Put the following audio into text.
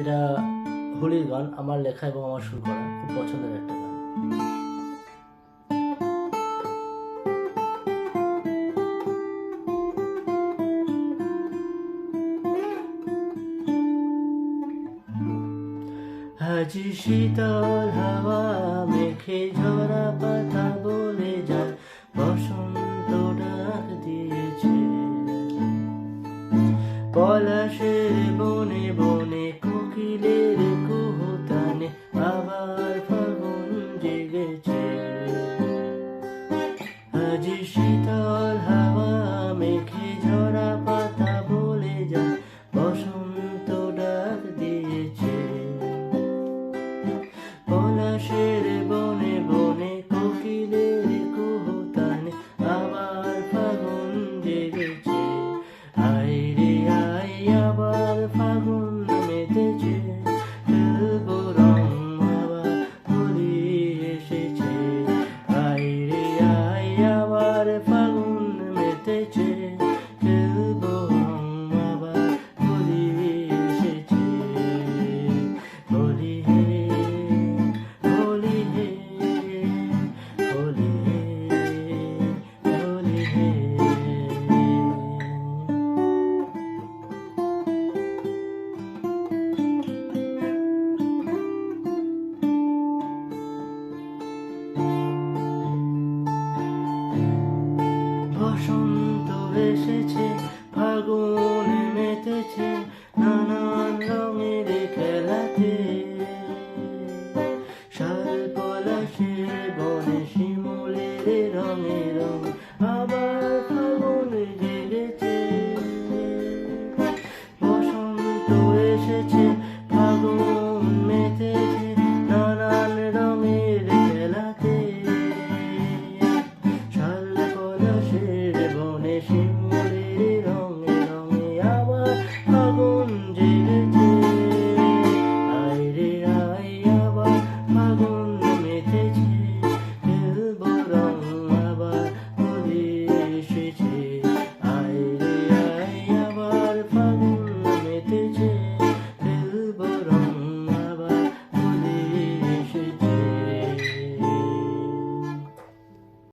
এটা হোলির গান, আমার লেখা এবং আমার সুর করা, খুব পছন্দের একটা গান। আজ শীতল হাওয়া মেঘে ঝরা পাতা বলে যায়, বসন্ত ডাক দিয়েছে। পলাশের বনে বনে